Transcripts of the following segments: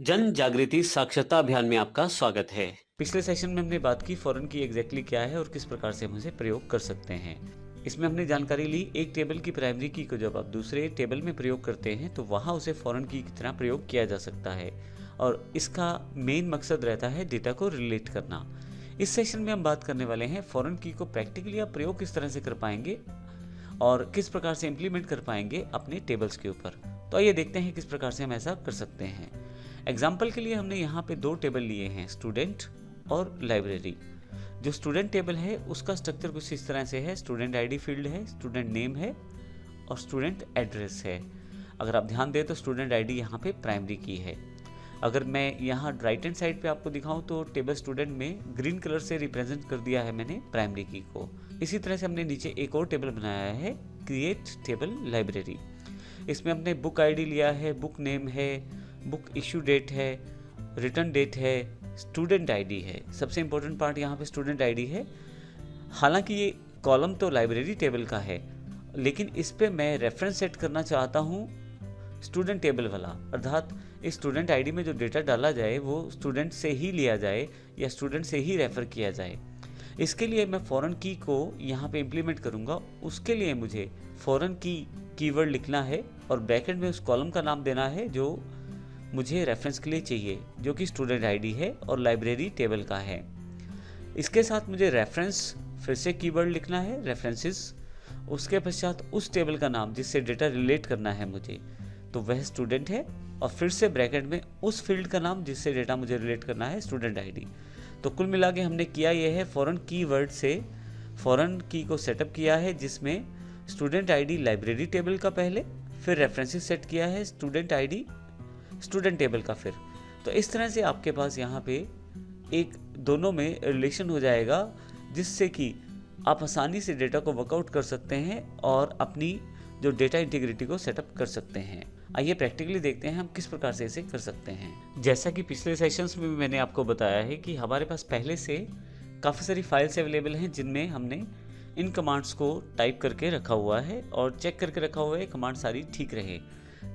जन जागृति साक्षरता अभियान में आपका स्वागत है। पिछले सेशन में हमने बात की फॉरेन की एग्जैक्टली क्या है और किस प्रकार से हम उसे प्रयोग कर सकते हैं। इसमें हमने जानकारी ली एक टेबल की प्राइमरी की को जब आप दूसरे टेबल में प्रयोग करते हैं तो वहाँ उसे फॉरेन की तरह प्रयोग किया जा सकता है और इसका मेन मकसद रहता है डेटा को रिलेट करना। इस सेशन में हम बात करने वाले हैं फॉरेन की को प्रैक्टिकली आप प्रयोग किस तरह से कर पाएंगे और किस प्रकार से इम्प्लीमेंट कर पाएंगे अपने टेबल्स के ऊपर। तो आइए देखते हैं किस प्रकार से हम ऐसा कर सकते हैं। एग्जाम्पल के लिए हमने यहाँ पे दो टेबल लिए हैं, स्टूडेंट और लाइब्रेरी। जो स्टूडेंट टेबल है उसका स्ट्रक्चर कुछ इस तरह से है, स्टूडेंट आईडी फील्ड है, स्टूडेंट नेम है और स्टूडेंट एड्रेस है। अगर आप ध्यान दें तो स्टूडेंट आईडी यहाँ पे प्राइमरी की है। अगर मैं यहाँ राइट हैंड साइड पे आपको दिखाऊं तो टेबल स्टूडेंट में ग्रीन कलर से रिप्रेजेंट कर दिया है मैंने प्राइमरी की को। इसी तरह से हमने नीचे एक और टेबल बनाया है, क्रिएट टेबल लाइब्रेरी। इसमें हमने बुक आईडी लिया है, बुक नेम है, बुक इशू डेट है, रिटर्न डेट है, स्टूडेंट आईडी है। सबसे इंपॉर्टेंट पार्ट यहाँ पे स्टूडेंट आईडी है। हालांकि ये कॉलम तो लाइब्रेरी टेबल का है लेकिन इस पे मैं रेफरेंस सेट करना चाहता हूँ स्टूडेंट टेबल वाला, अर्थात इस स्टूडेंट आईडी में जो डेटा डाला जाए वो स्टूडेंट से ही लिया जाए या स्टूडेंट से ही रेफर किया जाए। इसके लिए मैं फॉरेन की को यहाँ पे इम्प्लीमेंट करूँगा। उसके लिए मुझे फॉरेन की कीवर्ड लिखना है और ब्रैकेट में उस कॉलम का नाम देना है जो मुझे रेफरेंस के लिए चाहिए, जो कि स्टूडेंट आईडी है और लाइब्रेरी टेबल का है। इसके साथ मुझे रेफरेंस फिर से कीवर्ड लिखना है, रेफरेंसेस। उसके पश्चात उस टेबल का नाम जिससे डेटा रिलेट करना है मुझे, तो वह स्टूडेंट है और फिर से ब्रैकेट में उस फील्ड का नाम जिससे डेटा मुझे रिलेट करना है, स्टूडेंट आईडी। तो कुल मिला के हमने किया यह है, फॉरेन कीवर्ड से फॉरेन की को सेटअप किया है जिसमें स्टूडेंट आईडी लाइब्रेरी टेबल का पहले, फिर रेफरेंसेस सेट किया है स्टूडेंट आईडी स्टूडेंट टेबल का फिर। तो इस तरह से आपके पास यहाँ पे एक दोनों में रिलेशन हो जाएगा जिससे कि आप आसानी से डेटा को वर्कआउट कर सकते हैं और अपनी जो डेटा इंटीग्रिटी को सेटअप कर सकते हैं। आइए प्रैक्टिकली देखते हैं हम किस प्रकार से इसे कर सकते हैं। जैसा कि पिछले सेशंस में भी मैंने आपको बताया है कि हमारे पास पहले से काफ़ी सारी फाइल्स अवेलेबल हैं जिनमें हमने इन कमांड्स को टाइप करके रखा हुआ है और चेक करके रखा हुआ है कमांड सारी ठीक रहे।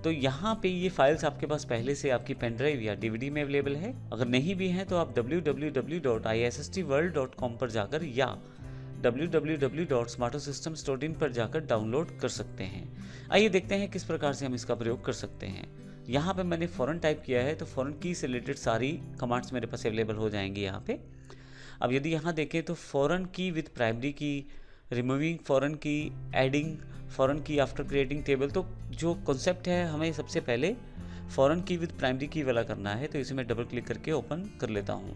तो यहाँ पे ये फाइल्स आपके पास पहले से आपकी पेन ड्राइव या डीवीडी में अवेलेबल है। अगर नहीं भी हैं तो आप www.issstworld.com पर जाकर या www.smartosystems.in पर जाकर डाउनलोड कर सकते हैं। आइए देखते हैं किस प्रकार से हम इसका प्रयोग कर सकते हैं। यहाँ पे मैंने फॉरेन टाइप किया है तो फॉरेन की से रिलेटेड सारी कमांड्स मेरे पास अवेलेबल हो जाएंगी यहाँ पे। अब यदि यहाँ देखें तो फॉरेन की विद प्राइमरी की, रिमूविंग फॉरेन की, एडिंग फॉरेन की आफ्टर क्रिएटिंग टेबल। तो जो कॉन्सेप्ट है हमें सबसे पहले फॉरेन की विद प्राइमरी की वाला करना है, तो इसे मैं डबल क्लिक करके ओपन कर लेता हूँ।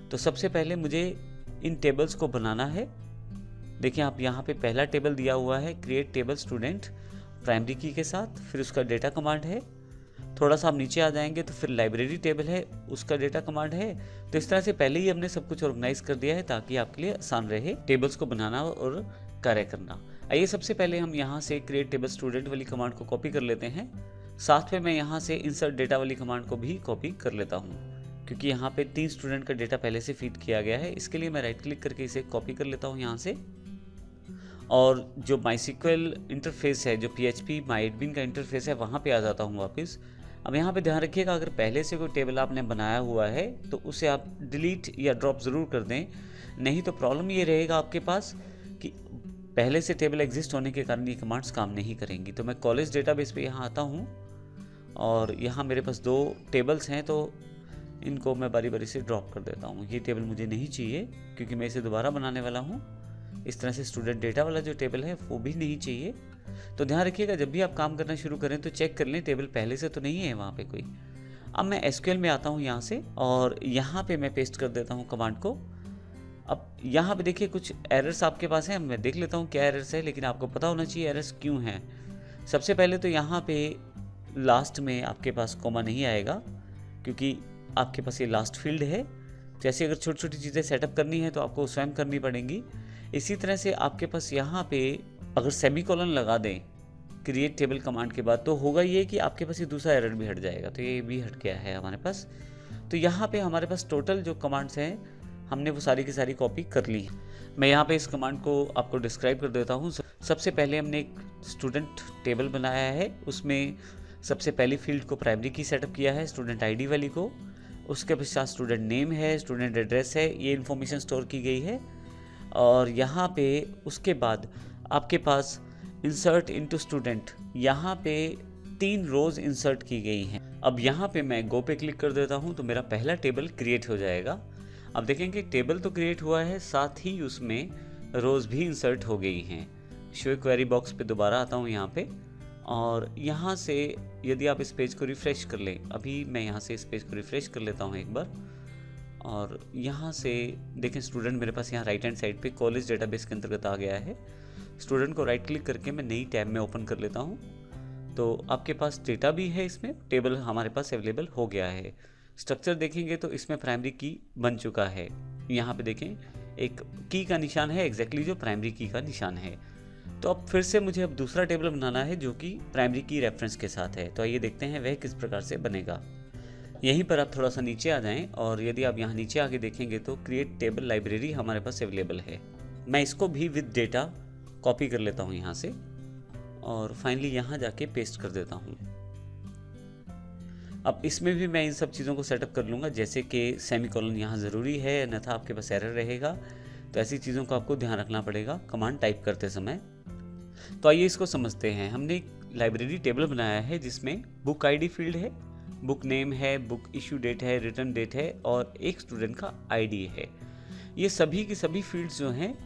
तो सबसे पहले मुझे इन टेबल्स को बनाना है। देखिए आप यहाँ पे पहला टेबल दिया हुआ है, क्रिएट टेबल स्टूडेंट प्राइमरी की के साथ, फिर उसका डेटा कमांड है। थोड़ा सा आप नीचे आ जाएंगे तो फिर लाइब्रेरी टेबल है, उसका डेटा कमांड है। तो इस तरह से पहले ही हमने सब कुछ ऑर्गेनाइज कर दिया है ताकि आपके लिए आसान रहे टेबल्स को बनाना और कार्य करना। आइए सबसे पहले हम यहाँ से क्रिएट टेबल स्टूडेंट वाली कमांड को कॉपी कर लेते हैं। साथ में मैं यहाँ से इंसर्ट डेटा वाली कमांड को भी कॉपी कर लेता हूँ क्योंकि यहाँ पे 3 स्टूडेंट का डेटा पहले से फीड किया गया है। इसके लिए मैं राइट क्लिक करके इसे कॉपी कर लेता हूँ यहाँ से, और जो माईसीक्वल इंटरफेस है, जो PHP माईएडमिन का इंटरफेस है, वहाँ पे आ जाता हूँ वापस। अब यहाँ पे ध्यान रखिएगा अगर पहले से कोई टेबल आपने बनाया हुआ है तो उसे आप डिलीट या ड्रॉप ज़रूर कर दें, नहीं तो प्रॉब्लम ये रहेगा आपके पास कि पहले से टेबल एग्जिस्ट होने के कारण ये कमांड्स काम नहीं करेंगी। तो मैं कॉलेज डेटाबेस पे यहाँ आता हूँ और यहाँ मेरे पास 2 टेबल्स हैं तो इनको मैं बारी बारी से ड्रॉप कर देता हूँ। ये टेबल मुझे नहीं चाहिए क्योंकि मैं इसे दोबारा बनाने वाला हूँ। इस तरह से स्टूडेंट डेटा वाला जो टेबल है वो भी नहीं चाहिए। तो ध्यान रखिएगा जब भी आप काम करना शुरू करें तो चेक कर लें टेबल पहले से तो नहीं है वहाँ पे कोई। अब मैं SQL में आता हूँ यहाँ से और यहाँ पे मैं पेस्ट कर देता हूँ कमांड को। अब यहाँ पे देखिए कुछ एरर्स आपके पास हैं, मैं देख लेता हूँ क्या एरर्स है, लेकिन आपको पता होना चाहिए एरर्स क्यों हैं। सबसे पहले तो यहाँ पे लास्ट में आपके पास कॉमा नहीं आएगा क्योंकि आपके पास ये लास्ट फील्ड है। जैसे अगर छोटी छोटी चीज़ें सेटअप करनी है तो आपको स्वयं करनी पड़ेंगी। इसी तरह से आपके पास यहाँ पे अगर सेमीकोलन लगा दें क्रिएट टेबल कमांड के बाद तो होगा ये कि आपके पास ये दूसरा एरर भी हट जाएगा। तो ये भी हट गया है हमारे पास। तो यहाँ पे हमारे पास टोटल जो कमांड्स हैं हमने वो सारी की सारी कॉपी कर ली। मैं यहाँ पे इस कमांड को आपको डिस्क्राइब कर देता हूँ। सबसे पहले हमने एक स्टूडेंट टेबल बनाया है, उसमें सबसे पहली फील्ड को प्राइमरी की सेटअप किया है, स्टूडेंट आईडी वाली को। उसके पश्चात स्टूडेंट नेम है, स्टूडेंट एड्रेस है, ये इन्फॉर्मेशन स्टोर की गई है। और यहाँ पे उसके बाद आपके पास इंसर्ट इनटू स्टूडेंट, यहाँ पे 3 रोज इंसर्ट की गई हैं। अब यहाँ पे मैं गो पे क्लिक कर देता हूँ तो मेरा पहला टेबल क्रिएट हो जाएगा। अब देखेंगे टेबल तो क्रिएट हुआ है, साथ ही उसमें रोज भी इंसर्ट हो गई हैं। शो क्वेरी बॉक्स पे दोबारा आता हूँ यहाँ पे, और यहाँ से यदि आप इस पेज को रिफ़्रेश कर लें, अभी मैं यहाँ से इस पेज को रिफ़्रेश कर लेता हूँ एक बार, और यहाँ से देखें स्टूडेंट मेरे पास यहाँ राइट हैंड साइड पे कॉलेज डेटाबेस के अंतर्गत आ गया है। स्टूडेंट को राइट क्लिक करके मैं नई टैब में ओपन कर लेता हूँ, तो आपके पास डेटा भी है, इसमें टेबल हमारे पास अवेलेबल हो गया है। स्ट्रक्चर देखेंगे तो इसमें प्राइमरी की बन चुका है। यहाँ पे देखें एक की का निशान है, एग्जैक्टली जो प्राइमरी की का निशान है। तो अब फिर से मुझे अब दूसरा टेबल बनाना है जो कि प्राइमरी की रेफरेंस के साथ है। तो आइए देखते हैं वह किस प्रकार से बनेगा। यहीं पर आप थोड़ा सा नीचे आ जाएं, और यदि आप यहाँ नीचे आके देखेंगे तो क्रिएट टेबल लाइब्रेरी हमारे पास अवेलेबल है। मैं इसको भी विद डेटा कॉपी कर लेता हूँ यहाँ से, और फाइनली यहाँ जाके पेस्ट कर देता हूँ। अब इसमें भी मैं इन सब चीज़ों को सेटअप कर लूँगा, जैसे कि सेमीकोलन यहाँ ज़रूरी है, अन्यथा आपके पास एरर रहेगा। तो ऐसी चीज़ों को आपको ध्यान रखना पड़ेगा कमांड टाइप करते समय। तो आइए इसको समझते हैं। हमने एक लाइब्रेरी टेबल बनाया है जिसमें बुक आईडी फील्ड है, बुक नेम है, बुक इशू डेट है, रिटर्न डेट है, और एक स्टूडेंट का आईडी है। ये सभी की सभी फील्ड्स जो हैं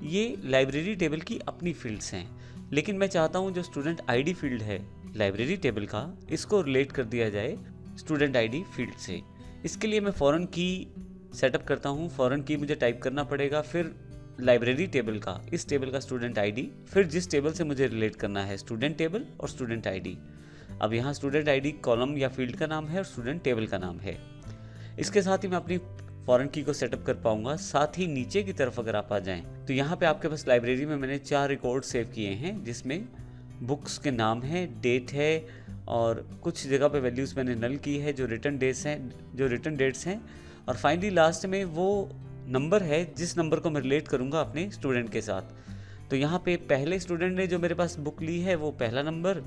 ये लाइब्रेरी टेबल की अपनी फील्ड्स हैं, लेकिन मैं चाहता हूँ जो स्टूडेंट आईडी फील्ड है लाइब्रेरी टेबल का, इसको रिलेट कर दिया जाए स्टूडेंट आईडी फील्ड से। इसके लिए मैं फॉरेन की सेटअप करता हूँ। फॉरेन की मुझे टाइप करना पड़ेगा, फिर लाइब्रेरी टेबल का, इस टेबल का स्टूडेंट आईडी, फिर जिस टेबल से मुझे रिलेट करना है स्टूडेंट टेबल और स्टूडेंट आईडी। अब यहाँ स्टूडेंट आईडी कॉलम या फील्ड का नाम है और स्टूडेंट टेबल का नाम है। इसके साथ ही मैं अपनी फॉरेन की को सेटअप कर पाऊंगा। साथ ही नीचे की तरफ अगर आप आ जाएं तो यहाँ पे आपके पास लाइब्रेरी में मैंने 4 रिकॉर्ड सेव किए हैं, जिसमें बुक्स के नाम है, डेट है, और कुछ जगह पे वैल्यूज़ मैंने नल की है जो रिटर्न डेट्स हैं, और फाइनली लास्ट में वो नंबर है जिस नंबर को मैं रिलेट करूँगा अपने स्टूडेंट के साथ। तो यहाँ पे पहले स्टूडेंट ने जो मेरे पास बुक ली है वो पहला नंबर,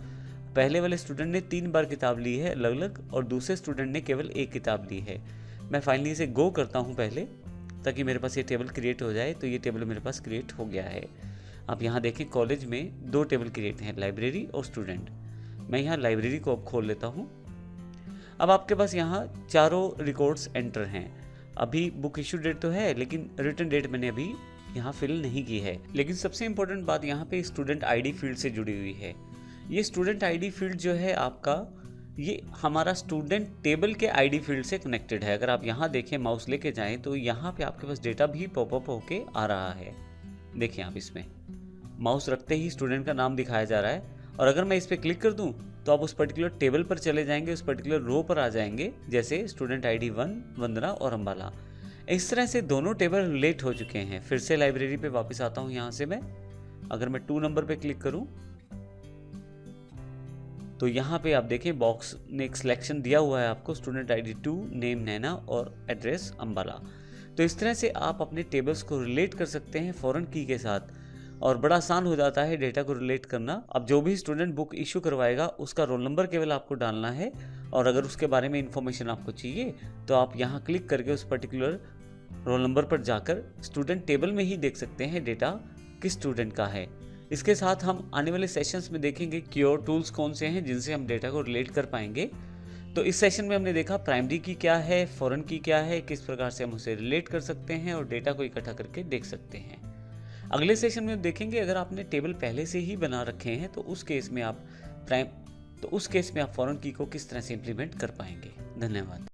पहले वाले स्टूडेंट ने 3 बार किताब ली है अलग अलग, और दूसरे स्टूडेंट ने केवल 1 किताब ली है। मैं फाइनली इसे गो करता हूँ पहले, ताकि मेरे पास ये टेबल क्रिएट हो जाए। तो ये टेबल मेरे पास क्रिएट हो गया है। आप यहाँ देखें कॉलेज में 2 टेबल क्रिएट हैं, लाइब्रेरी और स्टूडेंट। मैं यहाँ लाइब्रेरी को अब खोल लेता हूँ। अब आपके पास यहाँ चारों रिकॉर्ड्स एंटर हैं। अभी बुक इशू डेट तो है, लेकिन रिटर्न डेट मैंने अभी यहाँ फिल नहीं की है। लेकिन सबसे इंपॉर्टेंट बात यहाँ पे स्टूडेंट आईडी फील्ड से जुड़ी हुई है। ये स्टूडेंट आईडी फील्ड जो है आपका, ये हमारा स्टूडेंट टेबल के आईडी फील्ड से कनेक्टेड है। अगर आप यहाँ देखें, माउस लेके जाएं तो यहाँ पे आपके पास डेटा भी पॉपअप होके आ रहा है। देखिए आप इसमें माउस रखते ही स्टूडेंट का नाम दिखाया जा रहा है, और अगर मैं इस पर क्लिक कर दूं तो आप उस पर्टिकुलर टेबल पर चले जाएंगे, उस पर्टिकुलर रो पर आ जाएंगे, जैसे स्टूडेंट आईडी 1 वंदना और अंबाला। इस तरह से दोनों टेबल रिलेट हो चुके हैं। फिर से लाइब्रेरी पे वापस आता हूँ। यहाँ से मैं अगर मैं 2 नंबर पे क्लिक करूँ तो यहाँ पे आप देखें बॉक्स ने एक सिलेक्शन दिया हुआ है आपको, स्टूडेंट आईडी 2, नेम नैना और एड्रेस अंबाला। तो इस तरह से आप अपने टेबल्स को रिलेट कर सकते हैं फॉरेन की के साथ, और बड़ा आसान हो जाता है डेटा को रिलेट करना। अब जो भी स्टूडेंट बुक इशू करवाएगा उसका रोल नंबर केवल आपको डालना है, और अगर उसके बारे में इंफॉर्मेशन आपको चाहिए तो आप यहाँ क्लिक करके उस पर्टिकुलर रोल नंबर पर जाकर स्टूडेंट टेबल में ही देख सकते हैं डेटा किस स्टूडेंट का है। इसके साथ हम आने वाले सेशंस में देखेंगे कि और टूल्स कौन से हैं जिनसे हम डेटा को रिलेट कर पाएंगे। तो इस सेशन में हमने देखा प्राइमरी की क्या है, फॉरेन की क्या है, किस प्रकार से हम उसे रिलेट कर सकते हैं और डेटा को इकट्ठा करके देख सकते हैं। अगले सेशन में देखेंगे अगर आपने टेबल पहले से ही बना रखे हैं तो उस केस में आप फॉरेन की को किस तरह से इंप्लीमेंट कर पाएंगे। धन्यवाद।